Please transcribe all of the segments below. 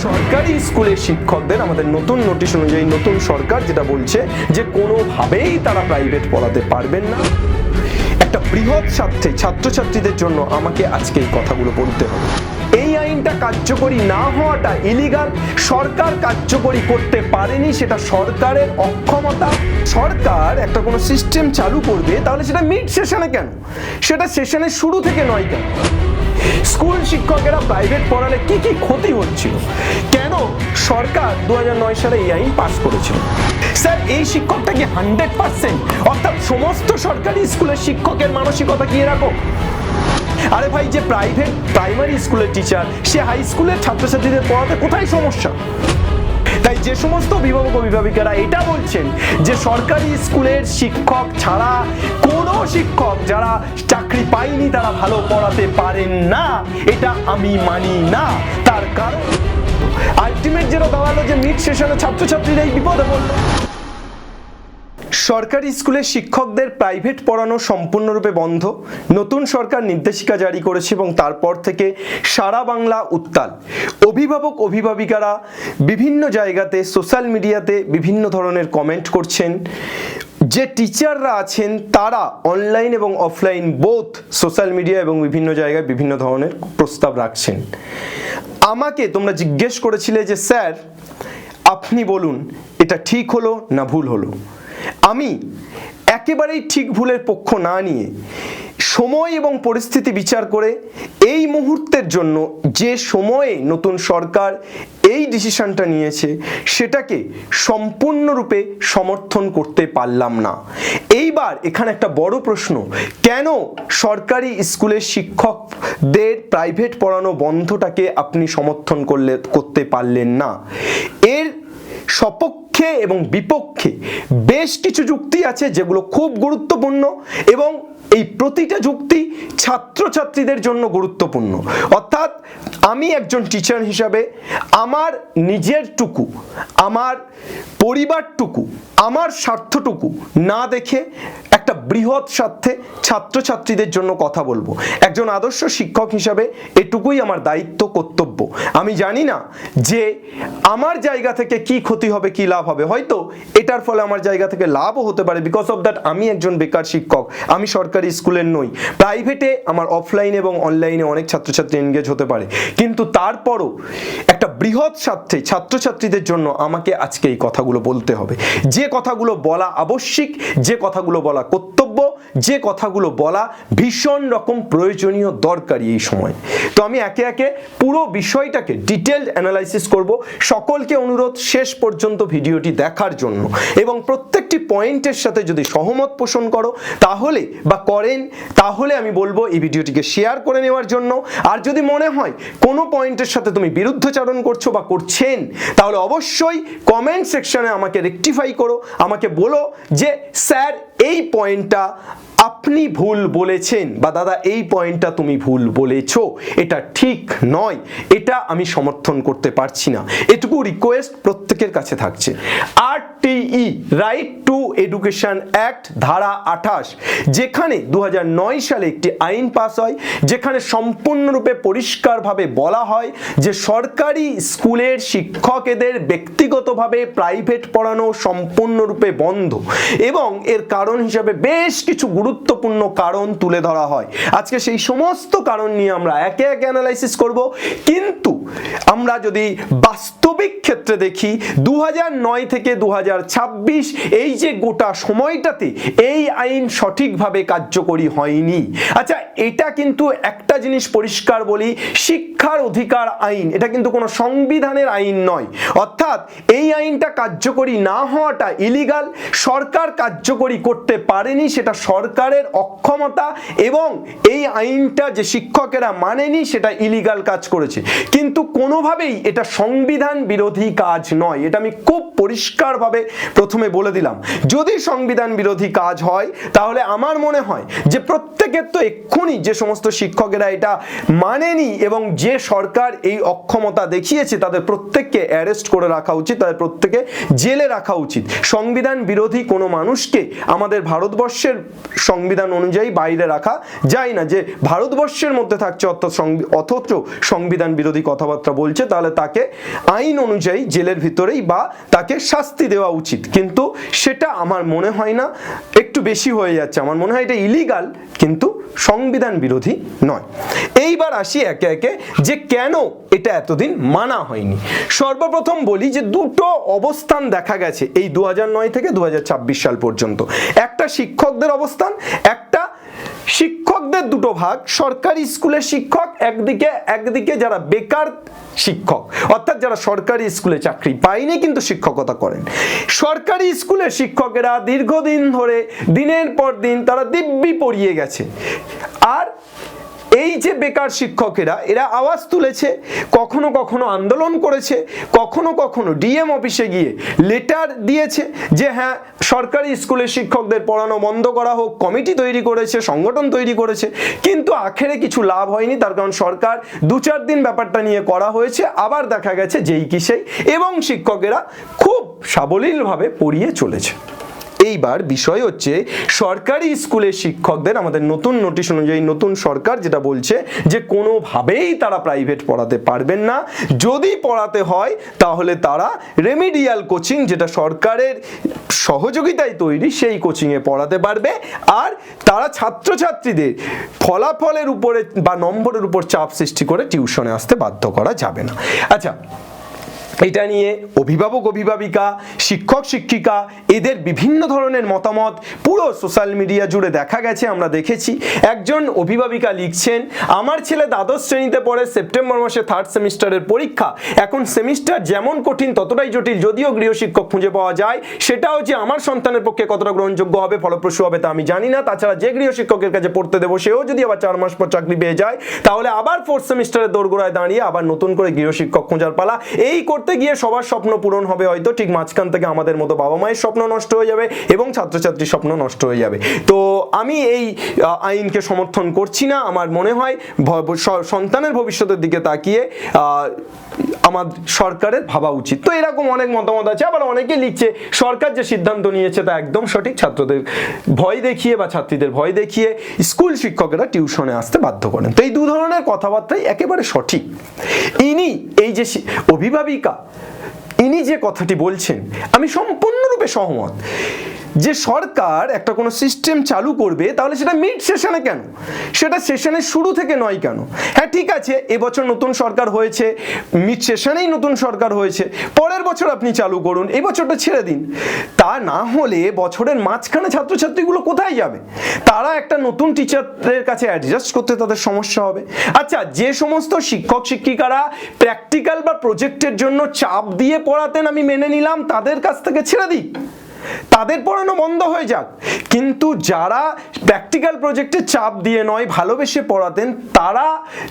সরকারি স্কুলের শিক্ষকদের আমাদের নতুন নোটিশ অনুযায়ী নতুন সরকার যেটা বলছে যে কোনোভাবেই তারা প্রাইভেট পড়াতে পারবেন না। একটা বৃহৎ স্বার্থে ছাত্রছাত্রীদের জন্য আমাকে আজকে এই কথাগুলো বলতে হবে। এই আইনটা কার্যকরী না হওয়াটা ইলিগাল, সরকার কার্যকরী করতে পারেনি, সেটা সরকারের অক্ষমতা। সরকার একটা কোনো সিস্টেম চালু করবে তাহলে সেটা মিড সেশনে কেন, সেটা সেশনের শুরু থেকে নয় কেন? স্কুল শিক্ষকেরা প্রাইভেট পড়ালে কি কি ক্ষতি হচ্ছিল, কেন সরকার 2009 সালে এই আইন পাস করেছিল? স্যার এই শিক্ষকটা কি 100%, অর্থাৎ সমস্ত সরকারি স্কুলের শিক্ষকের মানসিকতা কি এরকম? আরে ভাই, যে প্রাইভেট প্রাইমারি স্কুলের টিচার সে হাই স্কুলের ছাত্রছাত্রীদের পড়াতে কোথায় সমস্যা? তাই যে সমস্ত অভিভাবক অভিভাবিকারা এটা বলছেন যে সরকারি স্কুলের শিক্ষক ছাড়া কোনো শিক্ষক যারা চাকরি পায়নি তারা ভালো পড়াতে পারেন না, এটা আমি মানি না। তার কারণ আলটিমেট যেটা দাঁড়ালো যে মিড সেশনে ছাত্রছাত্রীরা এই বিপদে পড়লো। সরকারি স্কুলের শিক্ষকদের প্রাইভেট পড়ানো সম্পূর্ণরূপে বন্ধ। নতুন সরকার নির্দেশিকা জারি করেছে এবং তারপর থেকে সারা বাংলা উত্তাল। অভিভাবক অভিভাবিকারা বিভিন্ন জায়গাতে সোশ্যাল মিডিয়াতে বিভিন্ন ধরনের কমেন্ট করছেন। যে টিচাররা আছেন তারা অনলাইন এবং অফলাইন বোথ সোশ্যাল মিডিয়া এবং বিভিন্ন জায়গায় বিভিন্ন ধরনের প্রস্তাব রাখছেন। আমাকে তোমরা জিজ্ঞেস করেছিলে যে স্যার আপনি বলুন এটা ঠিক হলো না ভুল হলো। আমি একেবারেই ঠিক ভুলের পক্ষ না নিয়ে সময় এবং পরিস্থিতি বিচার করে এই মুহূর্তের জন্য যে সময়ে নতুন সরকার এই ডিসিশনটা নিয়েছে সেটাকে সম্পূর্ণরূপে সমর্থন করতে পারলাম না। এইবার এখানে একটা বড় প্রশ্ন, কেন সরকারি স্কুলের শিক্ষকদের প্রাইভেট পড়ানো বন্ধটাকে আপনি সমর্থন করতে পারলেন না? এর সপক্ষে এবং বিপক্ষে বেশ কিছু যুক্তি আছে যেগুলো খুব গুরুত্বপূর্ণ এবং এই প্রতিটা যুক্তি ছাত্রছাত্রীদের জন্য গুরুত্বপূর্ণ। অর্থাৎ আমি একজন টিচার হিসাবে আমার নিজেরটুকু, আমার পরিবারটুকু, আমার স্বার্থটুকু না দেখে একটা বৃহৎ স্বার্থে ছাত্রছাত্রীদের জন্য কথা বলবো। একজন আদর্শ শিক্ষক হিসাবে এটুকুই আমার দায়িত্ব, কর্তব্য। আমি জানি না যে আমার জায়গা থেকে কি ক্ষতি হবে কি লাভ হবে, হয়তো এটার ফলে আমার জায়গা থেকে লাভও হতে পারে। বিকজ অফ দ্যাট আমি একজন বেকার শিক্ষক, আমি সরকারি স্কুলের নই। প্রাইভেটে আমার অফলাইনে এবং অনলাইনে অনেক ছাত্রছাত্রী এনগেজ হতে পারে, কিন্তু তারপরও একটা বৃহৎ স্বার্থে ছাত্রছাত্রীদের জন্য আমাকে আজকে এই কথাগুলো বলতে হবে। যে কথাগুলো বলা আবশ্যিক, যে কথাগুলো বলা কর্তব্য, যে কথাগুলো বলা ভীষণ রকম প্রয়োজনীয় দরকারি এই সময়। তো আমি একে একে পুরো বিষয়টাকে ডিটেলড অ্যানালাইসিস করব। সকলকে অনুরোধ শেষ পর্যন্ত ভিডিওটি দেখার জন্য এবং প্রত্যেকটি পয়েন্টের সাথে যদি সহমত পোষণ করো তাহলে বা করেন তাহলে আমি বলবো এই ভিডিওটিকে শেয়ার করে নেওয়ার জন্য। আর যদি মনে হয় কোনো পয়েন্টের সাথে তুমি বিরুদ্ধচারণ করছো বা করছেন তাহলে অবশ্যই কমেন্ট সেকশনে আমাকে রেকটিফাই করো, আমাকে বলো যে স্যার এই পয়েন্টটা আপনি ভুল বলেছেন বা দাদা এই পয়েন্টটা তুমি ভুল বলেছো, এটা ঠিক নয়, এটা আমি সমর্থন করতে পারছি না। এটুকু রিকোয়েস্ট প্রত্যেকের কাছে থাকছে। RTE right two education act ধারা 28, যেখানে 2009 সালে একটি আইন পাস হয়, যেখানে সম্পূর্ণরূপে পরিষ্কারভাবে বলা হয় যে সরকারি স্কুলের শিক্ষকেদের ব্যক্তিগতভাবে প্রাইভেট পড়ানো সম্পূর্ণরূপে বন্ধ এবং এর কারণ হিসাবে বেশ কিছু গুরুত্বপূর্ণ কারণ তুলে ধরা হয়। আজকে সেই সমস্ত কারণ নিয়ে আমরা একে একে অ্যানালাইসিস করব। কিন্তু আমরা যদি বাস্তবিক ক্ষেত্রে দেখি 2009 থেকে 2026 এই যে গোটা সময়টাতে এই আইন সঠিকভাবে কার্যকরী হয়নি। আচ্ছা, এটা কিন্তু একটা জিনিস পরিষ্কার বলি, শিক্ষার অধিকার আইন, এটা কিন্তু কোনো সংবিধানের আইন নয়। অর্থাৎ এই আইনটা কার্যকরী না হওয়াটা ইলিগাল, সরকার কার্যকরী করতে পারেনি, সেটা সরকারের অক্ষমতা এবং এই আইনটা যে শিক্ষকেরা মানেনি সেটা ইলিগাল কাজ করেছে। কিন্তু কোনোভাবেই এটা সংবিধান বিরোধী কাজ নয়, এটা আমি খুব পরিষ্কারভাবে প্রথমে বলে দিলাম, যদি সংবিধান বিরোধী কাজ হয় তাহলে আমার মনে হয় যে প্রত্যেকের তো এক্ষুনি যে সমস্ত শিক্ষকেরা এটা মানেনি এবং যে সরকার এই অক্ষমতা দেখিয়েছে তাদের প্রত্যেককে অ্যারেস্ট করে রাখা উচিত, তাদের প্রত্যেকে জেলে রাখা উচিত। সংবিধান বিরোধী কোনো মানুষকে আমাদের ভারতবর্ষের সংবিধান অনুযায়ী বাইরে রাখা যায় না। যে ভারতবর্ষের মধ্যে থাকছে অথচ সংবিধান বিরোধী কথাবার্তা বলছে, তাহলে তাকে আইন অনুযায়ী জেলের ভিতরেই বা তাকে শাস্তি দেওয়া উচিত। কিন্তু সেটা আমার মনে হয় না, একটু বেশি হয়ে যাচ্ছে। আমার মনে হয় এটা ইলিগাল কিন্তু সংবিধান বিরোধী নয়। এইবার আসি একে একে যে কেন এটা এতদিন মানা হয়নি। সর্বপ্রথম বলি যে দুটো অবস্থান দেখা গেছে এই 2009 থেকে 2026 সাল পর্যন্ত। একটা শিক্ষকদের অবস্থান, একটা শিক্ষকদের দুটো ভাগ। সরকারি স্কুলের শিক্ষক একদিকে যারা বেকার শিক্ষক, অর্থাৎ যারা সরকারি স্কুলে চাকরি পায়নি কিন্তু শিক্ষকতা করেন। সরকারি স্কুলের শিক্ষকেরা দীর্ঘদিন ধরে দিনের পর দিন তারা দিব্যি পড়িয়ে গেছে। আর এই যে বেকার শিক্ষকেরা এরা আওয়াজ তুলেছে, কখনো কখনো আন্দোলন করেছে, কখনো কখনো ডিএম অফিসে গিয়ে লেটার দিয়েছে যে হ্যাঁ সরকারি স্কুলের শিক্ষকদের পড়ানো বন্ধ করা হোক, কমিটি তৈরি করেছে, সংগঠন তৈরি করেছে, কিন্তু আখেরে কিছু লাভ হয়নি। তার কারণ সরকার 2-4 দিন ব্যাপারটা নিয়ে করা হয়েছে, আবার দেখা গেছে যেই কি সেই, এবং শিক্ষকেরা খুব সাবলীলভাবে পড়িয়ে চলেছে। এইবার বিষয় হচ্ছে সরকারি স্কুলের শিক্ষকদের আমাদের নতুন নোটিশ অনুযায়ী নতুন সরকার যেটা বলছে যে কোনোভাবেই তারা প্রাইভেট পড়াতে পারবেন না। যদি পড়াতে হয় তাহলে তারা রেমিডিয়াল কোচিং, যেটা সরকারের সহযোগিতায় তৈরি, সেই কোচিংয়ে পড়াতে পারবে। আর তারা ছাত্রছাত্রীদের ফলাফলের উপরে বা নম্বরের উপর চাপ সৃষ্টি করে টিউশনে আসতে বাধ্য করা যাবে না। আচ্ছা, এটা নিয়ে অভিভাবক অভিভাবিকা, শিক্ষক শিক্ষিকা এদের বিভিন্ন ধরনের মতামত পুরো সোশ্যাল মিডিয়া জুড়ে দেখা গেছে, আমরা দেখেছি। একজন অভিভাবিকা লিখছেন, আমার ছেলে দ্বাদশ শ্রেণীতে পড়ে, সেপ্টেম্বর মাসে 3rd সেমিস্টারের পরীক্ষা। এখন সেমিস্টার যেমন কঠিন ততটাই জটিল। যদিও গৃহশিক্ষক খুঁজে পাওয়া যায়, সেটাও যে আমার সন্তানের পক্ষে কতটা গ্রহণযোগ্য হবে, ফলপ্রসূ হবে তা আমি জানি না। তাছাড়া যে গৃহশিক্ষকের কাছে পড়তে দেবো সেও যদি আবার 4 মাস পর চাকরি পেয়ে যায়, তাহলে আবার 4th সেমিস্টারের দোরগোড়ায় দাঁড়িয়ে আবার নতুন করে গৃহশিক্ষক খোঁজার পালা। এই করতে গিয়ে সবার স্বপ্ন পূরণ হবে হয়তো, ঠিক মাঝখান থেকে আমাদের মতো বাবা মায়ের স্বপ্ন নষ্ট হয়ে যাবে এবং ছাত্রছাত্রীর স্বপ্ন নষ্ট হয়ে যাবে। তো আমি এই আইনকে সমর্থন করছি না। আমার মনে হয় সন্তানের ভবিষ্যতের দিকে তাকিয়ে আমার সরকারের ভাবা উচিত। তো এরকম অনেক মতামত আছে। আবার অনেকে লিখছে সরকার যে সিদ্ধান্ত নিয়েছে তা একদম সঠিক, ছাত্রদের ভয় দেখিয়ে বা ছাত্রীদের ভয় দেখিয়ে স্কুল শিক্ষকেরা টিউশনে আসতে বাধ্য করেন। তো এই দু ধরনের কথাবার্তাই একেবারে সঠিক। এই যে অভিভাবিকা ইনি যে কথাটি বলছেন আমি সম্পূর্ণরূপে সহমত। যে সরকার একটা কোনো সিস্টেম চালু করবে তাহলে সেটা মিড সেশনে কেন, সেটা সেশনের শুরু থেকে নয় কেন? হ্যাঁ ঠিক আছে, এবছর নতুন সরকার হয়েছে, মিড সেশনেই নতুন সরকার হয়েছে, পরের বছর আপনি চালু করুন, এই বছরটা ছেড়ে দিন। তা না হলে বছরের মাঝখানে ছাত্রছাত্রীগুলো কোথায় যাবে? তারা একটা নতুন টিচারের কাছে অ্যাডজাস্ট করতে তাদের সমস্যা হবে। আচ্ছা, যে সমস্ত শিক্ষক শিক্ষিকারা প্র্যাকটিক্যাল বা প্রজেক্টের জন্য চাপ দিয়ে পড়াতেন আমি মেনে নিলাম, তাদের কাছ থেকে ছেড়ে দিই, তাদের পড়ানো বন্ধ হয়ে যাক। কিন্তু যারা প্র্যাকটিক্যাল প্রজেক্টে চাপ দিয়ে নয় ভালোবেসে পড়াতেন, তারা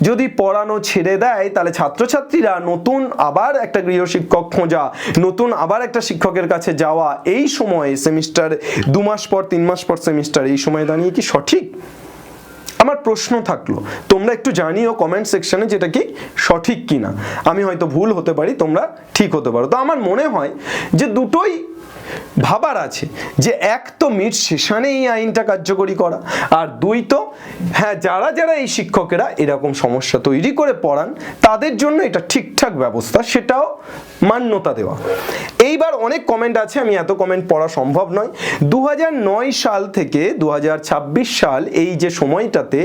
যদি পড়ানো ছেড়ে দেয় তাহলে ছাত্রছাত্রীরা নতুন আবার একটা গৃহশিক্ষক খোঁজা, নতুন আবার একটা শিক্ষকের কাছে যাওয়া, এই সময়ে সেমিস্টার 2 মাস পর 3 মাস পর সেমিস্টার, এই সময় দাঁড়িয়ে কি সঠিক? আমার প্রশ্ন থাকলো, তোমরা একটু জানিও কমেন্ট সেকশনে যেটা কি সঠিক কিনা। আমি হয়তো ভুল হতে পারি, তোমরা ঠিক হতে পারো। তো আমার মনে হয় যে দুটোই ভাবার আছে, যে এক তো মিড সেশনে এই আইনটা কার্যকরী করা, আর 2 তো হ্যাঁ যারা যারা এই শিক্ষকেরা এরকম সমস্যা তৈরি করে পড়ান তাদের জন্য এটা ঠিকঠাক ব্যবস্থা, সেটাও মান্যতা দেওয়া। এইবার অনেক কমেন্ট আছে, আমি এত কমেন্ট পড়া সম্ভব নয়। 2009 সাল থেকে 2026 সাল এই যে সময়টাতে,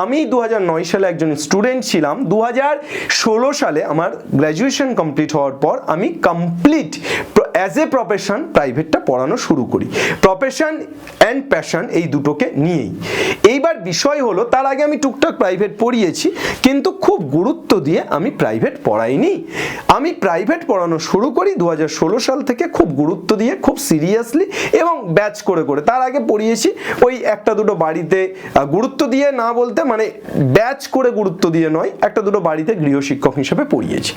আমি 2009 সালে একজন স্টুডেন্ট ছিলাম। 2016 সালে আমার গ্র্যাজুয়েশন কমপ্লিট হওয়ার পর আমি কমপ্লিট অ্যাজ এ প্রফেশন প্রাইভেটটা পড়ানো শুরু করি। প্রফেশন অ্যান্ড প্যাশন এই দুটোকে নিয়েই। এইবার বিষয় হলো, তার আগে আমি টুকটাক প্রাইভেট পড়িয়েছি, কিন্তু খুব গুরুত্ব দিয়ে আমি প্রাইভেট পড়াইনি। আমি প্রাইভেট পড়ানো শুরু করি 2016 সাল সাল থেকে খুব গুরুত্ব দিয়ে, খুব সিরিয়াসলি এবং ব্যাচ করে করে, তার আগে পড়িয়েছি ওই একটা দুটো বাড়িতে গুরুত্ব দিয়ে, না বলতে মানে ব্যাচ করে গুরুত্ব দিয়ে নয়, একটা দুটো বাড়িতে গৃহশিক্ষক হিসেবে পড়িয়েছি।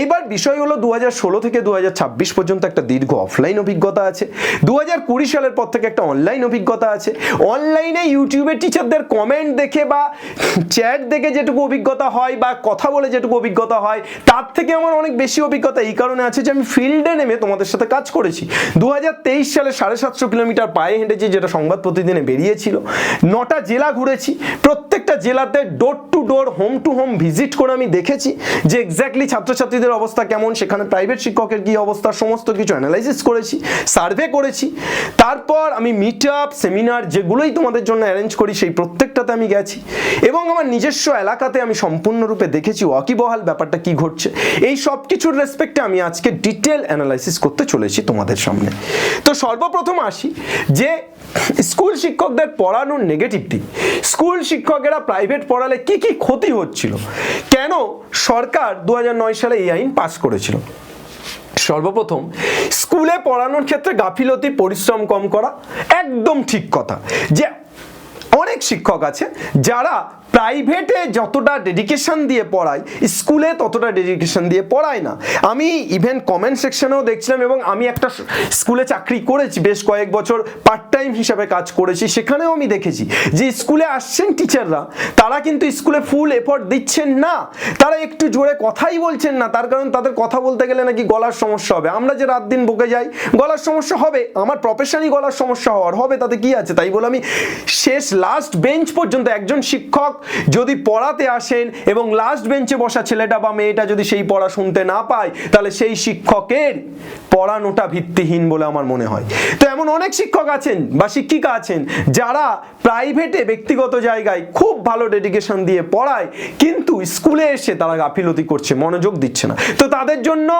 এইবার বিষয় হলো 2016 থেকে 2026 পর্যন্ত একটা দীর্ঘ অফলাইন অভিজ্ঞতা আছে, 2020 সালের পর থেকে একটা অনলাইন অভিজ্ঞতা আছে। অনলাইনে ইউটিউবের টিচারদের কমেন্ট দেখে বা চ্যাট দেখে যেটুকু অভিজ্ঞতা হয় বা কথা বলে যেটুকু অভিজ্ঞতা হয়, তার থেকে আমার অনেক বেশি অভিজ্ঞতা এই কারণে আছে যে আমি ফিল্ডে নেমে তোমাদের সাথে কাজ করেছি। 2023 সালে 750 কিলোমিটার পায়ে হেঁটেছি, যেটা সংবাদ প্রতিদিনে বেরিয়েছিল। 9টা জেলা ঘুরেছি, প্রত্যেকটা জেলাতে door to door, home to home visit করে আমি দেখেছি যে এক্স্যাক্টলি ছাত্রছাত্রীদের অবস্থা কেমন, সেখানে প্রাইভেট শিক্ষকের কি অবস্থা, সমস্ত কিছু অ্যানালাইসিস করেছি, সার্ভে করেছি। তারপর আমি মিট আপ, সেমিনার যেগুলোই তোমাদের জন্য অ্যারেঞ্জ করি সেই প্রত্যেকটাতে আমি গেছি এবং আমার নিজস্ব এলাকাতে আমি সম্পূর্ণরূপে দেখেছি ওয়াকিবহাল ব্যাপারটা কি ঘটছে। এই সব কিছুর রেসপেক্টে আমি আজকে ডিটেল অ্যানালাইসিস করতে চলেছি তোমাদের সামনে। তো সর্বপ্রথম আসি যে স্কুল শিক্ষকদের পড়ানোর নেগেটিভ দিক, স্কুল শিক্ষকেরা প্রাইভেট পড়ালে কি কি ক্ষতি হচ্ছিল, কেন সরকার 2009 সালে এই আইন পাস করেছিল। সর্বপ্রথম, স্কুলে পড়ানোর ক্ষেত্রে গাফিলতি, পরিশ্রম কম করা, একদম ঠিক কথা যে অনেক শিক্ষক আছে যারা প্রাইভেটে যতটা ডেডিকেশন দিয়ে পড়ায় স্কুলে ততটা ডেডিকেশন দিয়ে পড়ায় না। আমি ইভেন কমেন্ট সেকশনেও দেখছিলাম এবং আমি একটা স্কুলে চাকরি করেছি, বেশ কয়েক বছর পার্ট টাইম হিসাবে কাজ করেছি, সেখানেও আমি দেখেছি যে স্কুলে আসছেন টিচাররা, তারা কিন্তু স্কুলে ফুল এফোর্ট দিচ্ছেন না, তারা একটু জোরে কথাই বলছেন না, তার কারণ তাদের কথা বলতে গেলে নাকি গলার সমস্যা হবে। আমরা যে রাত দিন বকে যাই, গলার সমস্যা হবে, আমার প্রফেশনই গলার সমস্যা হওয়ার হবে, তাতে কি আছে। তাই বলে আমি শেষ লাস্ট বেঞ্চ পর্যন্ত একজন শিক্ষক যদি পড়াতে আসেন এবং লাস্ট বেঞ্চে বসা ছেলেটা বা মেয়েটা যদি সেই পড়া শুনতে না পায়, তাহলে সেই শিক্ষকের পড়ানোটা ভিত্তিহীন বলে আমার মনে হয়। তো এমন অনেক শিক্ষক আছেন বা শিক্ষিকা আছেন যারা প্রাইভেটে ব্যক্তিগত জায়গায় খুব ভালো ডেডিকেশন দিয়ে পড়ায়, কিন্তু স্কুলে এসে তারা গাফিলতি করছে, মনোযোগ দিচ্ছে না। তো তাদের জন্য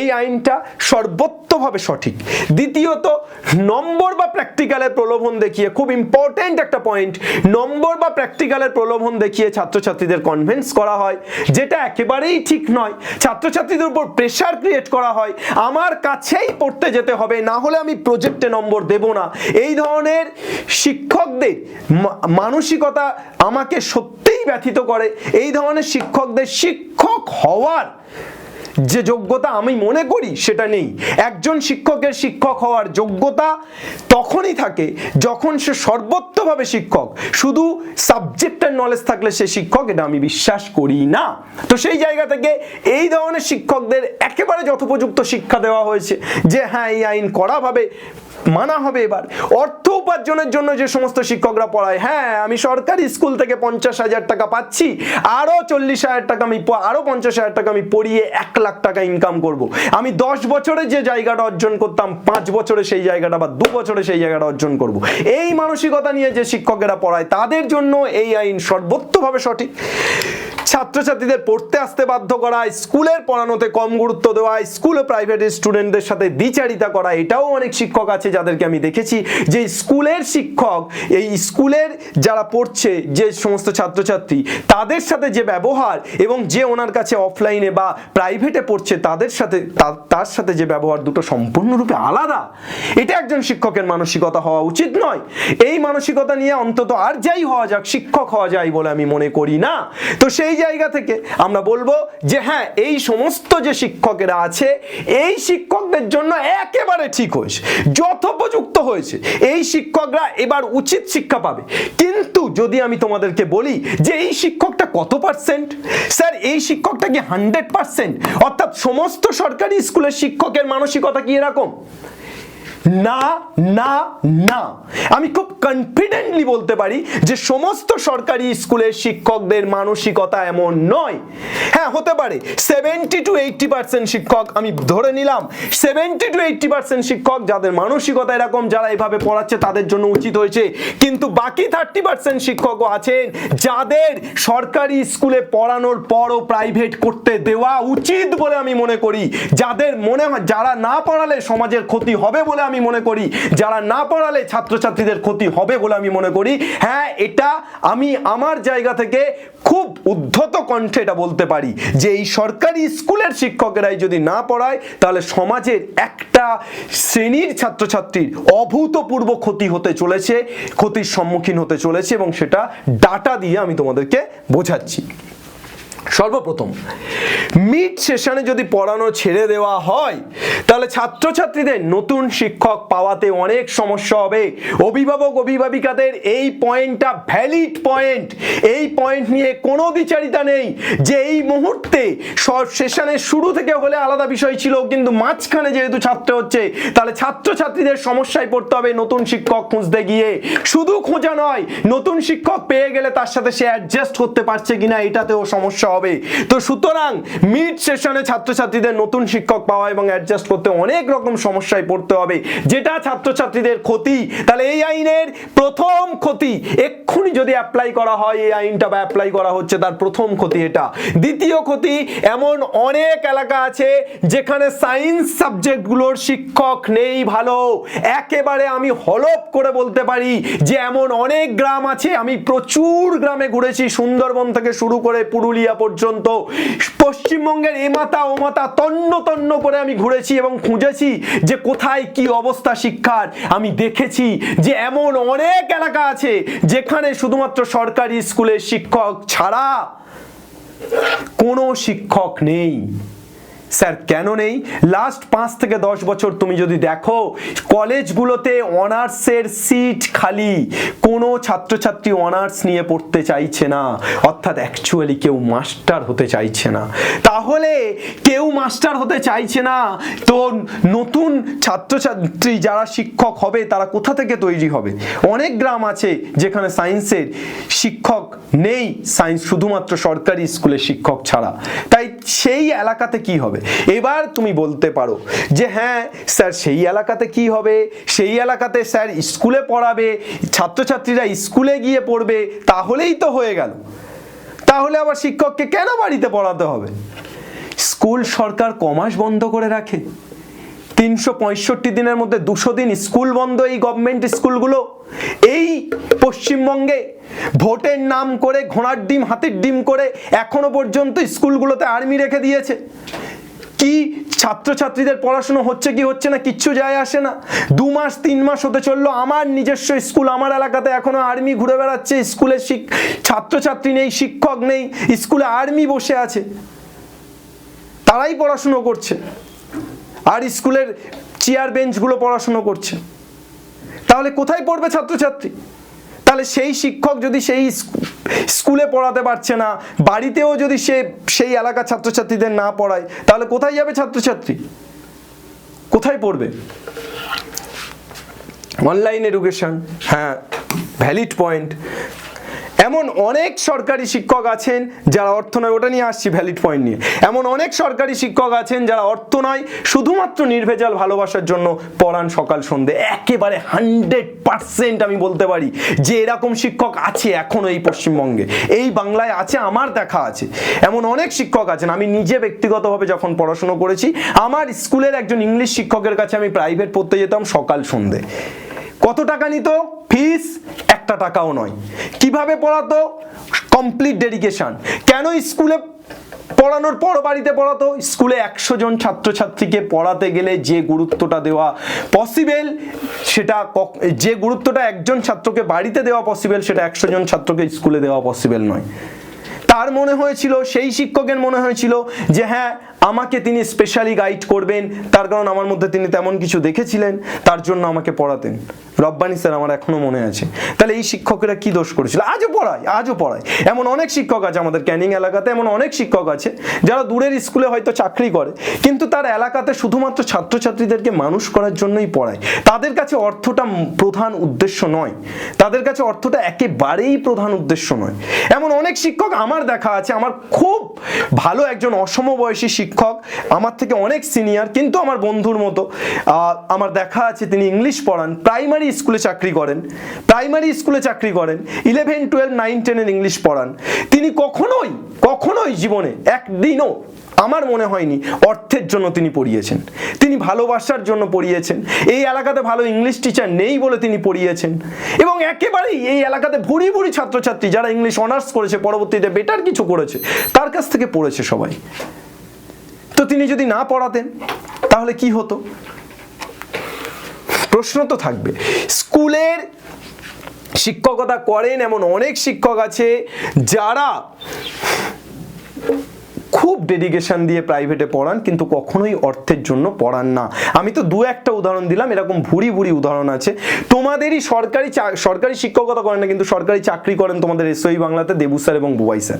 এই আইনটা সর্বোত্তভাবে সঠিক। দ্বিতীয়ত, নম্বর বা প্র্যাকটিক্যালের প্রলোভন দেখিয়ে, খুব ইম্পর্টেন্ট একটা পয়েন্ট, নম্বর বা প্র্যাকটিক্যালের প্রলোভন দেখিয়ে ছাত্রছাত্রীদের কনভিন্স করা হয়, যেটা একেবারেই ঠিক নয়। ছাত্রছাত্রীদের উপর প্রেশার ক্রিয়েট করা হয়, আমার কাছেই পড়তে যেতে হবে, না হলে আমি প্রজেক্টে নম্বর দেব না। এই ধরনের শিক্ষকদের মানসিকতা আমাকে সত্যিই ব্যথিত করে। এই ধরনের শিক্ষকদের শিক্ষক হওয়ার যে যোগ্যতা আমি মনে করি সেটা নেই। একজন শিক্ষকের শিক্ষক হওয়ার যোগ্যতা তখনই থাকে যখন সে সর্বোত্তভাবে শিক্ষক, শুধু সাবজেক্টের নলেজ থাকলে সে শিক্ষক, এটা আমি বিশ্বাস করি না। তো সেই জায়গা থেকে এই ধরনের শিক্ষকদের একেবারে যথোপযুক্ত শিক্ষা দেওয়া হয়েছে যে হ্যাঁ, এই আইন কড়াভাবে মানা হবে। এবার অর্থ উপার্জনের জন্য যে সমস্ত শিক্ষকরা পড়ায়, হ্যাঁ আমি সরকারি স্কুল থেকে 50,000 টাকা পাচ্ছি, আরো 40,000 টাকা আমি, আরো 50,000 টাকা আমি পড়িয়ে 1 লাখ টাকা ইনকাম করব। আমি 10 বছরে যে জায়গাটা অর্জন করতাম 5 বছরে সেই জায়গাটা বা 2 বছরে সেই জায়গাটা অর্জন করব। এই মানসিকতা নিয়ে যে শিক্ষকেরা পড়ায় তাদের জন্য এই আইন সর্বোত্তভাবে সঠিক। ছাত্রছাত্রীদের পড়তে আসতে বাধ্য করা, স্কুলের পড়ানোতে কম গুরুত্ব দেওয়া, স্কুলে প্রাইভেট স্টুডেন্টদের সাথে দ্বিচারিতা করা, এটাও অনেক শিক্ষক আছে যাদেরকে আমি দেখেছি যে স্কুলের শিক্ষক এই স্কুলের যারা পড়ছে যে সমস্ত ছাত্রছাত্রী তাদের সাথে যে ব্যবহার এবং যে ওনার কাছে অফলাইনে বা প্রাইভেটে পড়ছে তাদের সাথে তার সাথে যে ব্যবহার, দুটো সম্পূর্ণরূপে আলাদা। এটা একজন শিক্ষকের মানসিকতা হওয়া উচিত নয়। এই মানসিকতা নিয়ে অন্তত আর যাই হওয়া যাক, শিক্ষক হওয়া যায় বলে আমি মনে করি না। তো সেই জায়গা থেকে আমরা বলবো যে হ্যাঁ, এই সমস্ত যে শিক্ষকেরা আছে এই শিক্ষকদের জন্য একেবারে ঠিক হয়েছে, যথোপযুক্ত হয়েছে। এই শিক্ষকরা এবার উচিত শিক্ষা পাবে। কিন্তু যদি আমি তোমাদেরকে বলি যে এই শিক্ষকটা কত পার্সেন্ট, স্যার এই শিক্ষকটা কি 100%? অর্থাৎ সমস্ত সরকারি স্কুলের শিক্ষকের মানসিকতা কি এরকম? না না না, আমি খুব কনফিডেন্টলি বলতে পারি যে সমস্ত সরকারি স্কুলের শিক্ষকদের মানসিকতা এমন নয়। হ্যাঁ, হতে পারে 70 to 80% শিক্ষক, আমি ধরে নিলাম 70 to 80% শিক্ষক যাদের মানসিকতা এরকম, যারা এভাবে পড়াচ্ছে তাদের জন্য উচিত হয়েছে। কিন্তু বাকি 30% শিক্ষকও আছেন যাদের সরকারি স্কুলে পড়ানোর পরও প্রাইভেট করতে দেওয়া উচিত বলে আমি মনে করি, যাদের মনে হয় যারা না পড়ালে সমাজের ক্ষতি হবে বলে আমি মনে করি যারা না পড়ালে ছাত্রছাত্রীদের ক্ষতি হবে বলে আমি মনে করি। হ্যাঁ, এটা আমি আমার জায়গা থেকে খুব উদ্ধত কণ্ঠে এটা বলতে পারি যে এই সরকারি স্কুলের শিক্ষকেরাই যদি না পড়ায় তাহলে সমাজের একটা শ্রেণীর ছাত্রছাত্রীর অভূতপূর্ব ক্ষতি হতে চলেছে, ক্ষতির সম্মুখীন হতে চলেছে, এবং সেটা ডাটা দিয়ে আমি তোমাদেরকে বোঝাচ্ছি। সর্বপ্রথম, মিড সেশনে যদি পড়ানো ছেড়ে দেওয়া হয় তাহলে ছাত্রছাত্রীদের নতুন শিক্ষক পাওয়াতে অনেক সমস্যা হবে। অভিভাবক অভিভাবিকাদের এই পয়েন্টটা ভ্যালিড পয়েন্ট, এই পয়েন্ট নিয়ে কোনো দ্বিচারিতা নেই যে এই মুহূর্তে সেশনের শুরু থেকে হলে আলাদা বিষয় ছিল, কিন্তু মাঝখানে যেহেতু ছাত্র হচ্ছে তাহলে ছাত্রছাত্রীদের সমস্যায় পড়তে হবে নতুন শিক্ষক খুঁজতে গিয়ে। শুধু খোঁজা নয়, নতুন শিক্ষক পেয়ে গেলে তার সাথে সে অ্যাডজাস্ট করতে পারছে কিনা এটাতেও সমস্যা হবে। তো সুতরাং মিড সেশনে ছাত্রছাত্রীদের নতুন শিক্ষক পাওয়া এবং অ্যাডজাস্ট করতে অনেক রকম সমস্যায় পড়তে হবে, যেটা ছাত্রছাত্রীদের ক্ষতি। তাহলে এই আইনের প্রথম ক্ষতি এক্ষুনি যদি অ্যাপ্লাই করা হয়, এই আইনটা বা অ্যাপ্লাই করা হচ্ছে, তার প্রথম ক্ষতি এটা। দ্বিতীয় ক্ষতি, এমন অনেক এলাকা আছে যেখানে সায়েন্স সাবজেক্টগুলোর শিক্ষক নেই ভালো। একেবারে আমি হলফ করে বলতে পারি যে এমন অনেক গ্রাম আছে, আমি প্রচুর গ্রামে ঘুরেছি, সুন্দরবন থেকে শুরু করে পুরুলিয়া পর্যন্ত, পশ্চিমবঙ্গের এমাতা ওমাতা তন্ন তন্ন করে আমি ঘুরেছি এবং খুঁজেছি যে কোথায় কি অবস্থা শিক্ষার। আমি দেখেছি যে এমন অনেক এলাকা আছে যেখানে শুধুমাত্র সরকারি স্কুলের শিক্ষক ছাড়া কোনো শিক্ষক নেই। স্যার কেন নেই? লাস্ট 5 থেকে 10 বছর তুমি যদি দেখো, কলেজগুলোতে অনার্সের সিট খালি, কোনো ছাত্রছাত্রী অনার্স নিয়ে পড়তে চাইছে না, অর্থাৎ অ্যাকচুয়ালি কেউ মাস্টার হতে চাইছে না। তাহলে কেউ মাস্টার হতে চাইছে না, তো নতুন ছাত্রছাত্রী যারা শিক্ষক হবে তারা কোথা থেকে তৈরি হবে? অনেক গ্রাম আছে যেখানে সায়েন্সের শিক্ষক নেই, সায়েন্স শুধুমাত্র সরকারি স্কুলের শিক্ষক ছাড়া। তাই সেই এলাকাতে কি হবে? এবার তুমি বলতে পারো যে হ্যাঁ স্যার, সেই এলাকাতে কি হবে? সেই এলাকাতে স্যার স্কুলে পড়াবে, ছাত্রছাত্রীরা স্কুলে গিয়ে পড়বে, তাহলেই তো হয়ে গেল। তাহলে আবার শিক্ষককে কেন বাড়িতে পড়াতে হবে? স্কুল সরকার কমাস বন্ধ করে রাখে, 365 দিনের মধ্যে 200 দিন স্কুল বন্ধ এই গভর্নমেন্ট স্কুলগুলো। এই পশ্চিমবঙ্গে ভোটের নাম করে ঘোড়ার ডিম হাতির ডিম করে এখনো পর্যন্ত স্কুলগুলোতে আর্মি রেখে দিয়েছে। কি ছাত্রছাত্রীদের পড়াশোনা হচ্ছে কি হচ্ছে না কিচ্ছু যায় আসে না। 2 মাস 3 মাস হতে চললো, আমার নিজস্ব স্কুল আমার এলাকাতে এখনো আর্মি ঘুরে বেড়াচ্ছে, স্কুলে ছাত্রছাত্রী নেই, শিক্ষক নেই, স্কুলে আর্মি বসে আছে, তারাই পড়াশুনো করছে, আর স্কুলের চেয়ার বেঞ্চগুলো পড়াশুনো করছে। তাহলে কোথায় পড়বে ছাত্রছাত্রী? তাহলে সেই শিক্ষক যদি সেই স্কুলে পড়াতে পারছে না, বাড়িতেও যদি সে সেই এলাকার ছাত্রছাত্রীদের না পড়ায়, তাহলে কোথায় যাবে ছাত্রছাত্রী? কোথায় পড়বে? অনলাইন এডুকেশন, হ্যাঁ ভ্যালিড পয়েন্ট। এমন অনেক সরকারি শিক্ষক আছেন যারা অর্থ নয়, ওটা নিয়ে আসছি ভ্যালিড পয়েন্ট নিয়ে। এমন অনেক সরকারি শিক্ষক আছেন যারা অর্থ নয়, শুধুমাত্র নির্ভেজাল ভালোবাসার জন্য পড়ান সকাল সন্ধে। একেবারে 100% আমি বলতে পারি যে এরকম শিক্ষক আছে এখনো এই পশ্চিমবঙ্গে, এই বাংলায় আছে, আমার দেখা আছে। এমন অনেক শিক্ষক আছেন। আমি নিজে ব্যক্তিগতভাবে যখন পড়াশোনা করেছি, আমার স্কুলের একজন ইংলিশ শিক্ষকের কাছে আমি প্রাইভেট পড়তে যেতাম সকাল সন্ধে। কত টাকা নিত? ফিস 1 টাকাও নয়। কিভাবে পড়াতো? Complete dedication. কেন স্কুলে পড়ানোর পর বাড়িতে পড়াতো? স্কুলে 100 জন ছাত্রছাত্রীকে পড়াতে গেলে যে গুরুত্বটা দেওয়া পসিবল, সেটা যে গুরুত্বটা একজন ছাত্রকে বাড়িতে দেওয়া পসিবল, সেটা 100 জন ছাত্রকে স্কুলে দেওয়া পসিবল নয়। তার মনে হয়েছিল, সেই শিক্ষকের মনে হয়েছিল যে হ্যাঁ আমাকে তিনি স্পেশালি গাইড করবেন, তার কারণ আমার মধ্যে তিনি তেমন কিছু দেখেছিলেন, তার জন্য আমাকে পড়াতেন। রব্বানি স্যার আমার এখনো মনে আছে। তাহলে এই শিক্ষকেরা কি দোষ করেছিল? আজও পড়ায়। এমন অনেক শিক্ষক আছে আমাদের ক্যানিং এলাকাতে, এমন অনেক শিক্ষক আছে যারা দূরের স্কুলে হয়তো চাকরি করে, কিন্তু তার এলাকাতে শুধুমাত্র ছাত্রছাত্রীদেরকে মানুষ করার জন্যই পড়ায়। তাদের কাছে অর্থটা প্রধান উদ্দেশ্য নয়, তাদের কাছে অর্থটা একেবারেই প্রধান উদ্দেশ্য নয়। এমন অনেক শিক্ষক আমার দেখা আছে। আমার খুব ভালো একজন অসমবয়সী শিক্ষক, আমার থেকে অনেক সিনিয়র, কিন্তু আমার বন্ধুর মতো, আমার দেখা আছে তিনি ইংলিশ পড়ান, প্রাইমারি স্কুলে চাকরি করেন, 11, 12, 9, 10 এর ইংলিশ পড়ান। তিনি কখনোই জীবনে একদিনও আমার মনে হয়নি অর্থের জন্য তিনি পড়িয়েছেন, তিনি ভালোবাসার জন্য পড়িয়েছেন। এই এলাকাতে ভালো ইংলিশ টিচার নেই বলে তিনি পড়িয়েছেন, এবং একেবারেই এই এলাকাতে ভুরি ভুরি ছাত্রছাত্রী যারা ইংলিশ অনার্স করেছে, পরবর্তীতে বেটার কিছু করেছে, তার কাছ থেকে পড়েছে সবাই। তো তিনি যদি না পড়াতেন তাহলে কি হতো? প্রশ্ন তো থাকবে। স্কুলের শিক্ষকতা করেন এমন অনেক শিক্ষক আছে যারা খুব ডেডিকেশন দিয়ে প্রাইভেটে পড়ান, কিন্তু কখনোই অর্থের জন্য পড়ান না। আমি তো দু একটা উদাহরণ দিলাম, এরকম ভুরি ভুরি উদাহরণ আছে। তোমাদেরই সরকারি শিক্ষকতা করেন না, কিন্তু সরকারি চাকরি করেন তোমাদের এসওই বাংলাতে দেবু স্যার এবং Bubai sir.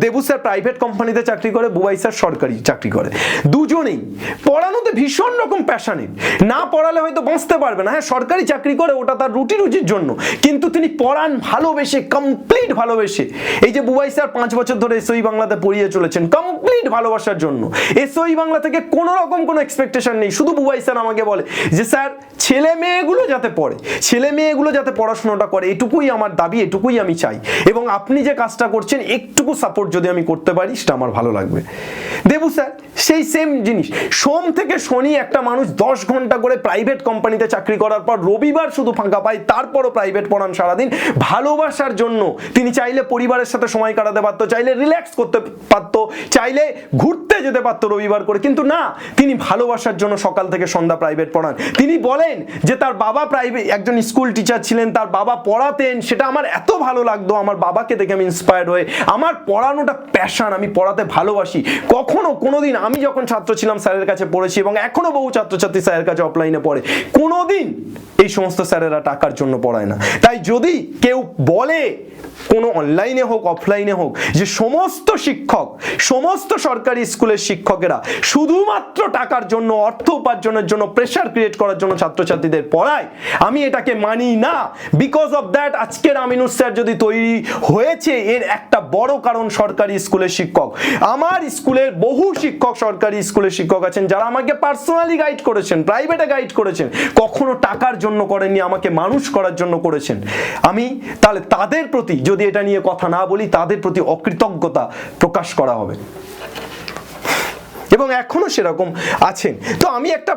Debu sir private কোম্পানিতে চাকরি করে, বুবাই স্যার সরকারি চাকরি করে। দুজনেই পড়ানোতে ভীষণ রকম প্যাশনেট। না পড়ালে হয়তো বাঁচতে পারবে না। হ্যাঁ, সরকারি চাকরি করে, ওটা তার রুজির জন্য, কিন্তু তিনি পড়ান ভালোবেসে, কমপ্লিট ভালোবেসে। এই যে বুবাই স্যার 5 বছর ধরে এসওই বাংলাতে পড়িয়ে চলেছেন কমপ্লিট ভালোবাসার জন্য। এসওই বাংলা থেকে কোনো রকম কোনো এক্সপেকটেশন নেই। শুধু বুবাই স্যার আমাকে বলে যে স্যার ছেলে মেয়েগুলো যাতে পড়ে, ছেলে মেয়েগুলো যাতে পড়াশোনাটা করে, এটুকুই আমার দাবি, এটুকুই আমি চাই, এবং আপনি যে কাজটা করছেন একটুকু সাপোর্ট যদি আমি করতে পারি সেটা আমার ভালো লাগবে। দেবু স্যার সেই সেম জিনিস। সোম থেকে শনি একটা মানুষ 10 ঘন্টা করে প্রাইভেট কোম্পানিতে চাকরি করার পর রবিবার শুধু ফাঁকা পায়, তারপরও প্রাইভেট পড়ান সারাদিন ভালোবাসার জন্য। তিনি চাইলে পরিবারের সাথে সময় কাটাতে পারতো, চাইলে রিল্যাক্স করতে পারতো, চাইলে ঘুরতে যেতে পারতো রবিবার করে, কিন্তু না, তিনি ভালোবাসার জন্য সকাল থেকে সন্ধ্যা প্রাইভেট পড়ান। তিনি বলেন যে তার বাবা প্রাইভেট একজন স্কুল টিচার ছিলেন, তার বাবা পড়াতেন, সেটা আমার এত ভালো লাগতো, আমার বাবাকে দেখে আমি ইন্সপায়ার্ড হয়ে আমার পড়ানোটা প্যাশন, আমি পড়াতে ভালোবাসি। কোনোদিন আমি যখন ছাত্র ছিলাম স্যারের কাছে পড়েছি, এবং এখনো বহু ছাত্রছাত্রী স্যারের কাছে অফলাইনে পড়ে, কোনোদিন এই সমস্ত স্যারেরা টাকার জন্য পড়ায় না। তাই যদি কেউ বলে কোনো অনলাইনে হোক অফলাইনে হোক যে সমস্ত শিক্ষক, সমস্ত সরকারি স্কুলের শিক্ষকেরা শুধুমাত্র টাকার জন্য, অর্থ উপার্জনের জন্য, প্রেশার ক্রিয়েট করার জন্য ছাত্রছাত্রীদের পড়ায়, আমি এটাকে মানি না। বিকজ অফ দ্যাট আজকের আমিনুর স্যার যদি তৈরি হয়েছে, এর একটা বড় কারণ সরকারি স্কুলের শিক্ষক। আমার স্কুলের বহু শিক্ষক সরকারি স্কুলের শিক্ষক আছেন যারা আমাকে পার্সোনালি গাইড করেছেন, প্রাইভেটে গাইড করেছেন, কখনো টাকার জন্য করেননি, আমাকে মানুষ করার জন্য করেছেন। আমি তাহলে তাদের প্রতি যদি এটা নিয়ে কথা না বলি, তাদের প্রতি অকৃতজ্ঞতা প্রকাশ করা হবে, এবং এখনো সেরকম আছেন। তো আমি একটা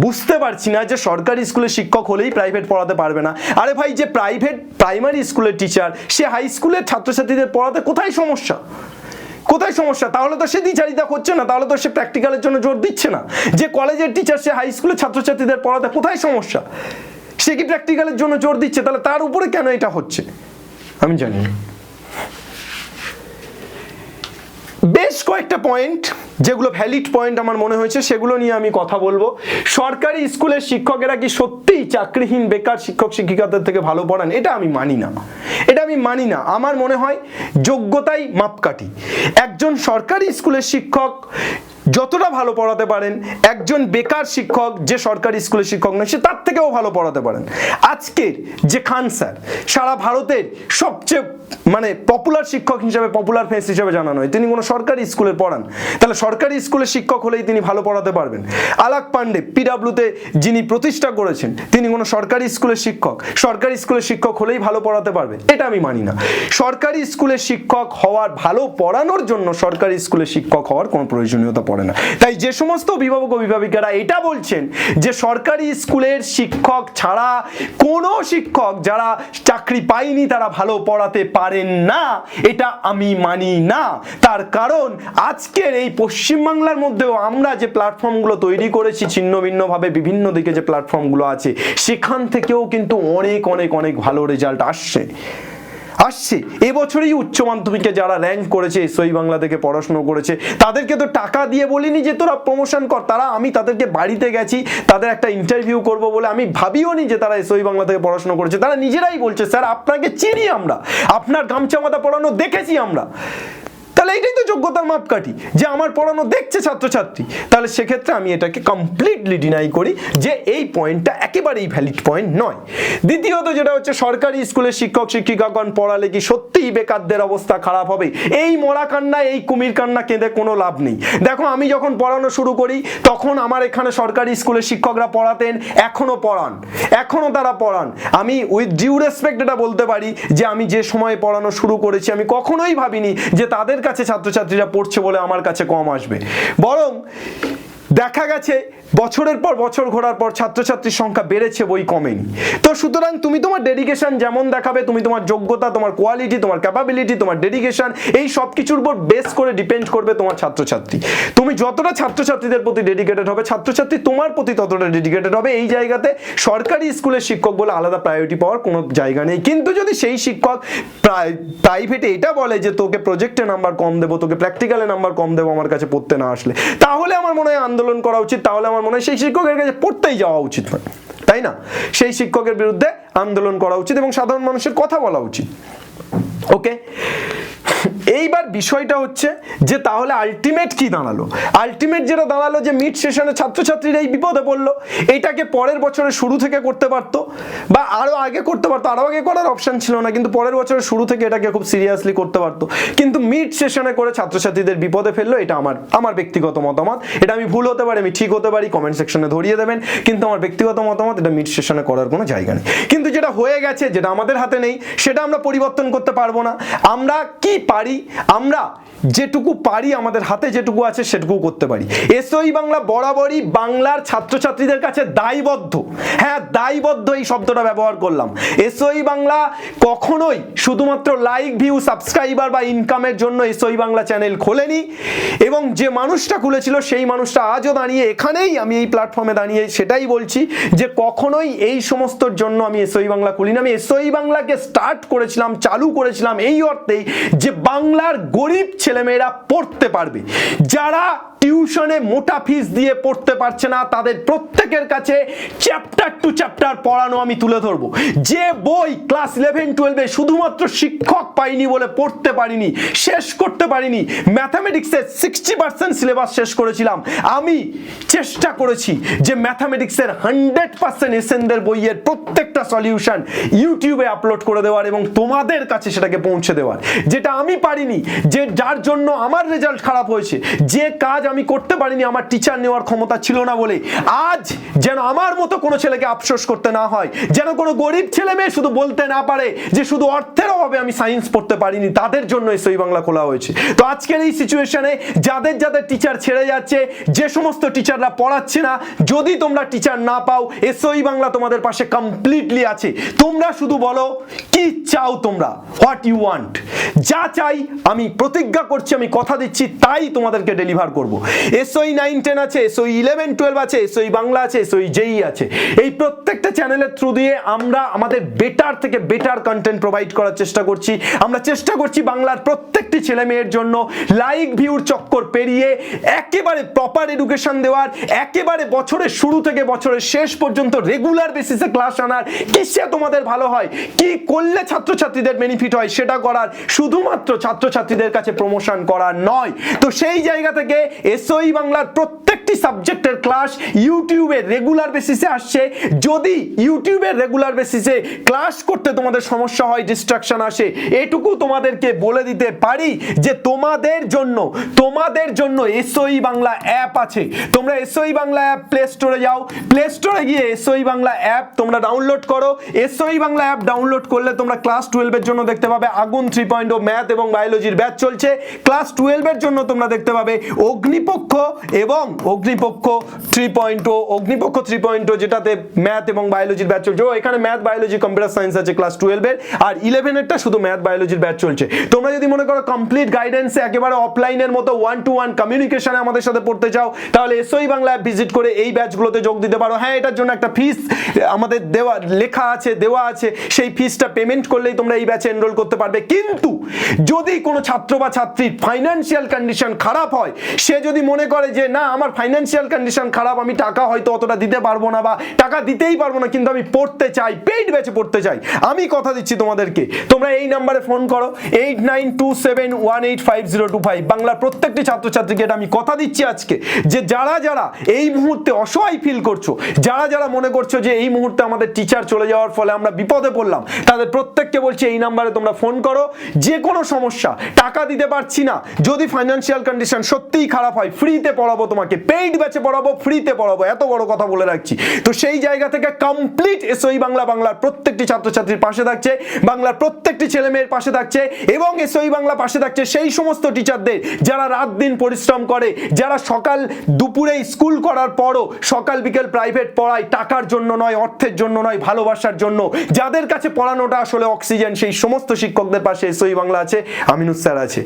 বুঝতে পারছি না যে সরকারি স্কুলের শিক্ষক হলেই প্রাইভেট পড়াতে পারবে না। আরে ভাই, যে প্রাইভেট প্রাইমারি স্কুলের টিচার, সে হাই স্কুলের ছাত্রছাত্রীদের পড়াতে কোথায় সমস্যা? কোথায় সমস্যা? তাহলে তো সে দ্বিচারিতা করছে না, তাহলে তো সে প্র্যাকটিক্যালের জন্য জোর দিচ্ছে না। যে কলেজের টিচার, সে হাই স্কুলের ছাত্রছাত্রীদের পড়াতে কোথায় সমস্যা? সে কি প্র্যাকটিক্যালের জন্য জোর দিচ্ছে? তাহলে তার উপরে কেন এটা হচ্ছে আমি জানি না। বেশ কয়েকটা পয়েন্ট যেগুলো ভ্যালিড পয়েন্ট আমার মনে হয়েছে, সেগুলো নিয়ে আমি কথা বলবো। সরকারি স্কুলের শিক্ষকেরা কি সত্যিই চাকরিহীন বেকার শিক্ষক শিক্ষিকাদের থেকে ভালো পড়ান? এটা আমি মানি না, এটা আমি মানি না। আমার মনে হয় যোগ্যতাই মাপকাঠি। একজন সরকারি স্কুলের শিক্ষক যতটা ভালো পড়াতে পারেন, একজন বেকার শিক্ষক যে সরকারি স্কুলের শিক্ষক নয়, সে তার থেকেও ভালো পড়াতে পারেন। আজকের যে খান স্যার সারা ভারতের সবচেয়ে পপুলার শিক্ষক হিসেবে, পপুলার ফেস হিসেবে জানানো হয়, তিনি কোনো সরকারি স্কুলে পড়ান, তাহলে সরকারি স্কুলের শিক্ষক হলেই তিনি ভালো পড়াতে পারবেন। আলাক পান্ডে পিডব্লিউতে যিনি প্রতিষ্ঠা করেছেন, তিনি কোনো সরকারি স্কুলের শিক্ষক, সরকারি স্কুলের শিক্ষক হলেই ভালো পড়াতে পারবে, এটা আমি মানি না। সরকারি স্কুলের শিক্ষক হওয়ার, ভালো পড়ানোর জন্য সরকারি স্কুলের শিক্ষক হওয়ার কোনো প্রয়োজনীয়তা পড়ে না। তাই যে সমস্ত অভিভাবক অভিভাবিকারা এটা বলছেন যে সরকারি স্কুলের শিক্ষক ছাড়া কোনো শিক্ষক যারা চাকরি পায়নি তারা ভালো পড়াতে পারেন না, এটা আমি মানি না। তার কারণ আজকের এই পশ্চিমবাংলার মধ্যেও আমরা যে প্ল্যাটফর্মগুলো তৈরি করেছি ছিন্ন ভিন্ন ভাবে, বিভিন্ন দিকে যে প্ল্যাটফর্মগুলো আছে, সেখান থেকেও কিন্তু অনেক অনেক অনেক ভালো রেজাল্ট আসছে। এবছরই উচ্চ মাধ্যমিকে যারা র্যাঙ্ক করেছে, এসওই বাংলা থেকে পড়াশোনা করেছে, তাদেরকে তো টাকা দিয়ে বলিনি যে তোরা প্রমোশন কর। আমি তাদেরকে বাড়িতে গেছি, তাদের একটা ইন্টারভিউ করব বলে, আমি ভাবিও নি যে তারা এসওই বাংলা থেকে পড়াশোনা করেছে। তারা নিজেরাই বলছে স্যার আপনাকে চিনি আমরা, আপনার গামছা মাথা পড়ানো দেখেছি আমরা। তাহলে এইটাই তো যোগ্যতার মাপকাঠি, যে আমার পড়ানো দেখছে ছাত্রছাত্রী। তাহলে সেক্ষেত্রে আমি এটাকে কমপ্লিটলি ডিনাই করি যে এই পয়েন্টটা একেবারেই ভ্যালিড পয়েন্ট নয়। দ্বিতীয়ত যেটা হচ্ছে, সরকারি স্কুলের শিক্ষক শিক্ষিকাগণ পড়ালে কি সত্যিই বেকারদের অবস্থা খারাপ হবে? এই মরা কান্না, এই কুমির কান্না কেঁদে কোনো লাভ নেই। দেখো, আমি যখন পড়ানো শুরু করি তখন আমার এখানে সরকারি স্কুলের শিক্ষকরা পড়াতেন, এখনো পড়ান, এখনো তারা পড়ান। আমি উইথ ডিউ রেসপেক্ট এটা বলতে পারি যে আমি যে সময়ে পড়ানো শুরু করেছি, আমি কখনোই ভাবিনি যে তাদের কাছে ছাত্রছাত্রীরা পড়ছে বলে আমার কাছে কম আসবে, বরং দেখা গেছে বছরের পর বছর ঘোরার পর ছাত্রছাত্রীর সংখ্যা বেড়েছে, বই কমেনি। তো সুতরাং তুমি তোমার ডেডিকেশন যেমন দেখাবে, তুমি তোমার যোগ্যতা, তোমার কোয়ালিটি, তোমার ক্যাপাবিলিটি, তোমার ডেডিকেশন, এই সব কিছুর উপর বেস করে ডিপেন্ড করবে তোমার ছাত্রছাত্রী। তুমি যতটা ছাত্রছাত্রীদের প্রতি ডেডিকেটেড হবে, ছাত্রছাত্রী তোমার প্রতি ততটা ডেডিকেটেড হবে। এই জায়গাতে সরকারি স্কুলের শিক্ষক বলে আলাদা প্রায়োরিটি পাওয়ার কোনো জায়গা নেই। কিন্তু যদি সেই শিক্ষক প্রাইভেটে এটা বলে যে তোকে প্রজেক্টে নাম্বার কম দেবো, তোকে প্র্যাকটিক্যালে নাম্বার কম দেবো আমার কাছে পড়তে না আসলে, তাহলে আমার মনে হয় আন্দোলন করা উচিত। তাহলে আমার মনে হয় সেই শিক্ষকের কাছে পড়তেই যাওয়া উচিত নয়, তাই না? সেই শিক্ষকের বিরুদ্ধে আন্দোলন করা উচিত এবং সাধারণ মানুষের কথা বলা উচিত। ওকে, এইবার বিষয়টা হচ্ছে যে তাহলে আলটিমেট কি দাঁড়ালো? আলটিমেট যেটা দাঁড়ালো যে মিড সেশনে ছাত্রছাত্রীরা এই বিপদে পড়লো। এইটাকে পরের বছরের শুরু থেকে করতে পারতো বা আরো আগে করতে পারতো, আরো আগে করার অপশন ছিল না, কিন্তু পরের বছরের শুরু থেকে এটাকে খুব সিরিয়াসলি করতে পারতো। কিন্তু মিড সেশনে করে ছাত্রছাত্রীদের বিপদে ফেললো। এটা আমার ব্যক্তিগত মতামত। এটা আমি ভুল হতে পারি, আমি ঠিক হতে পারি, কমেন্ট সেকশনে ধরিয়ে দেবেন, কিন্তু আমার ব্যক্তিগত মতামত এটা মিড সেশনে করার কোনো জায়গা নেই। কিন্তু যেটা হয়ে গেছে, যেটা আমাদের হাতে নেই, সেটা আমরা পরিবর্তন করতে পারবো না। আমরা কি পারি? আমরা যেটুকু পারি, আমাদের হাতে যেটুকু আছে সেটুকু করতে পারি। এসওই বাংলা বরাবরই বাংলার ছাত্রছাত্রীদের কাছে দায়বদ্ধ। হ্যাঁ, দায়বদ্ধ এই শব্দটা ব্যবহার করলাম। এসওই বাংলা কখনোই শুধুমাত্র লাইক, ভিউ, সাবস্ক্রাইবার বা ইনকামের জন্য এসওই বাংলা চ্যানেল খোলেনি, এবং যে মানুষটা খুলেছিল সেই মানুষটা আজও দাঁড়িয়ে এখানেই, আমি এই প্ল্যাটফর্মে দাঁড়িয়ে সেটাই বলছি যে কখনোই এই সমস্তর জন্য আমি এসওই বাংলা খুলিনি। আমি এসওই বাংলাকে স্টার্ট করেছিলাম, চালু করেছিলাম এই অর্থেই যে বাংলার গরিব ছেলেমেয়েরা পড়তে পারবে। যারা টিউশনে মোটা ফিস দিয়ে পড়তে পারছে না, তাদের প্রত্যেকের কাছে চ্যাপ্টার টু চ্যাপ্টার পড়ানো আমি তুলে ধরবো। যে বই ক্লাস 11-12 শুধুমাত্র শিক্ষক পাইনি বলে পড়তে পারিনি, শেষ করতে পারিনি, ম্যাথামেটিক্সের 60% সিলেবাস শেষ করেছিলাম, আমি চেষ্টা করেছি যে ম্যাথামেটিক্সের 100% এসএনদের বইয়ের প্রত্যেকটা সলিউশন ইউটিউবে আপলোড করে দেওয়ার এবং তোমাদের কাছে সেটাকে পৌঁছে দেওয়ার। যেটা আমি পারিনি, যে যার জন্য আমার রেজাল্ট খারাপ হয়েছে, যে কাজ আমি করতে পারিনি, আমার টিচার নেওয়ার ক্ষমতা ছিল না বলে, আজ যেন আমার মতো কোনো ছেলেকে আফসোস করতে না হয়, যেন কোনো গরিব ছেলে মেয়ে শুধু বলতে না পারে যে শুধু অর্থের অভাবে আমি সায়েন্স পড়তে পারিনি, তাদের জন্য এসওই বাংলা খোলা হয়েছে। তো আজকের এই সিচুয়েশনে যাদের যাদের টিচার ছেড়ে যাচ্ছে, যে সমস্ত টিচাররা পড়াচ্ছে না, যদি তোমরা টিচার না পাও, এসওই বাংলা তোমাদের পাশে কমপ্লিটলি আছে। তোমরা শুধু বলো কি চাও, তোমরা হোয়াট ইউ ওয়ান্ট। যা চাই আমি প্রতিজ্ঞা করছি, আমি কথা দিচ্ছি, তাই তোমাদেরকে ডেলিভার করব। এসওই 9-10 আছে, এসওই 11-12 আছে, এসওই বাংলা আছে, এসওই জেই আছে। এই প্রত্যেকটা চ্যানেলের থ্রু দিয়ে আমরা আমাদের বেটার থেকে বেটার কন্টেন্ট প্রোভাইড করার চেষ্টা করছি। আমরা চেষ্টা করছি বাংলার প্রত্যেকটি ছেলে মেয়ের জন্য লাইক ভিউর চক্কর পেরিয়ে একেবারে প্রপার এডুকেশন দেওয়ার, একেবারে বছরের শুরু থেকে বছরের শেষ পর্যন্ত রেগুলার বেসিসে ক্লাস আনার, কিসে তোমাদের ভালো হয়, কি করলে ছাত্রছাত্রীদের বেনিফিট হয় সেটা করার, শুধুমাত্র ছাত্রছাত্রীদের কাছে প্রমোশন করার নয়। তো সেই জায়গা থেকে এসওই বাংলার প্রত্যেকটি সাবজেক্টের ক্লাস ইউটিউবে রেগুলার বেসিসে আসছে। যদি ইউটিউবের রেগুলার বেসিসে ক্লাস করতে তোমাদের সমস্যা হয়, ডিস্ট্রাকশন আসে, এটুকু তোমাদেরকে বলে দিতে পারি যে তোমাদের জন্য এসওই বাংলা অ্যাপ আছে। তোমরা এসওই বাংলা অ্যাপ প্লে স্টোরে যাও, প্লে স্টোরে গিয়ে এসওই বাংলা অ্যাপ তোমরা ডাউনলোড করো। এসওই বাংলা অ্যাপ ডাউনলোড করলে তোমরা ক্লাস 12 এর জন্য দেখতে পাবে আগুন 3.0 ম্যাথ এবং বায়োলজির ব্যাচ চলছে। ক্লাস 12 এর জন্য তোমরা দেখতে পাবে অগ্নিপক্ষ এবং অগ্নিপক্ষ 3.0, অগ্নিপক্ষ 3.0 যেটাতে ম্যাথ এবং বায়োলজির ব্যাচ চলছে। এখানে ম্যাথ, বায়োলজি, কম্পিউটার সায়েন্স আছে ক্লাস 12 এর, আর 11 এরটা শুধু ম্যাথ বায়োলজির ব্যাচ চলছে। তোমরা যদি মনে করো কমপ্লিট গাইডেন্সে একেবারে অফলাইনের মতো 1-to-1 কমিউনিকেশনে আমাদের সাথে পড়তে চাও, তাহলে এসওই বাংলা অ্যাপ ভিজিট করে এই ব্যাচগুলোতে যোগ দিতে পারো। হ্যাঁ, এটার জন্য একটা ফিস আমাদের দেওয়া আছে, সেই ফিসটা পেমেন্ট করলেই তোমরা এই ব্যাচে এনরোল করতে পারবে। কিন্তু যদি কোনো ছাত্র বা ছাত্রীর ফাইন্যান্সিয়াল কন্ডিশন খারাপ হয়, সে যদি মনে করে যে না আমার ফাইন্যান্সিয়াল কন্ডিশন খারাপ, আমি টাকা হয়তো অতটা দিতে পারবো না বা টাকা দিতেই পারবো না, কিন্তু আমি পড়তে চাই, পেইড ব্যাচে পড়তে চাই, আমি কথা দিচ্ছি তোমাদেরকে, তোমরা এই নাম্বারে ফোন করো 8927185025। বাংলার প্রত্যেকটি ছাত্রছাত্রীকে এটা আমি কথা দিচ্ছি আজকে, যে যারা যারা এই মুহূর্তে অসহায় ফিল করছো, যারা যারা মনে করছো যে এই মুহূর্তে আমাদের টিচার চলে যাওয়ার ফলে আমরা বিপদে পড়লাম, তাদের প্রত্যেককে বলছি এই নাম্বারে তোমরা ফোন করো। যে কোনো সমস্যা, টাকা দিতে পারছি না, যদি ফাইন্যান্সিয়াল কন্ডিশন সত্যিই খারাপ হয়, ফ্রিতে পড়াবো তোমাকে, পেইড ব্যাচে পড়াবো, ফ্রিতে পড়াবো, এত বড় কথা বলে রাখছি। তো সেই জায়গা থেকে কমপ্লিট এসওই বাংলা বাংলার প্রত্যেকটি ছাত্রছাত্রীর পাশে থাকছে, বাংলার প্রত্যেকটি ছেলে মেয়ের পাশে থাকছে, এবং এসওই বাংলা পাশে থাকছে সেই সমস্ত টিচারদের যারা রাত দিন পরিশ্রম করে, যারা সকাল দুপুরে স্কুল করার পরও সকাল বিকেল প্রাইভেট পড়ায়, টাকার জন্য নয়, অর্থের জন্য নয়, ভালোবাসার জন্য, যাদের কাছে পড়ানোটা আসলে অক্সিজেন, সেই সমস্ত শিক্ষকদের পাশে এসওই বাংলা আছে, আমিনুস স্যার আছে।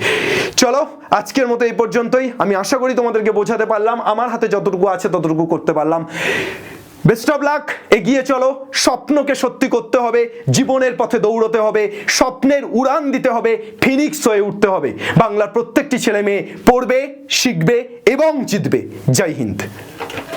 চলো আজকের মতো এই পর্যন্তই। আমি আশা করি তোমাদেরকে বোঝাতে পারলাম, আমার হাতে যতটুকু আছে ততটুকু করতে পারলাম। বেস্ট অফ লাক, এগিয়ে চলো, স্বপ্নকে সত্যি করতে হবে, জীবনের পথে দৌড়তে হবে, স্বপ্নের উড়ান দিতে হবে, ফিনিক্স হয়ে উঠতে হবে। বাংলার প্রত্যেকটি ছেলে মেয়ে পড়বে, শিখবে এবং জিতবে। জয় হিন্দ।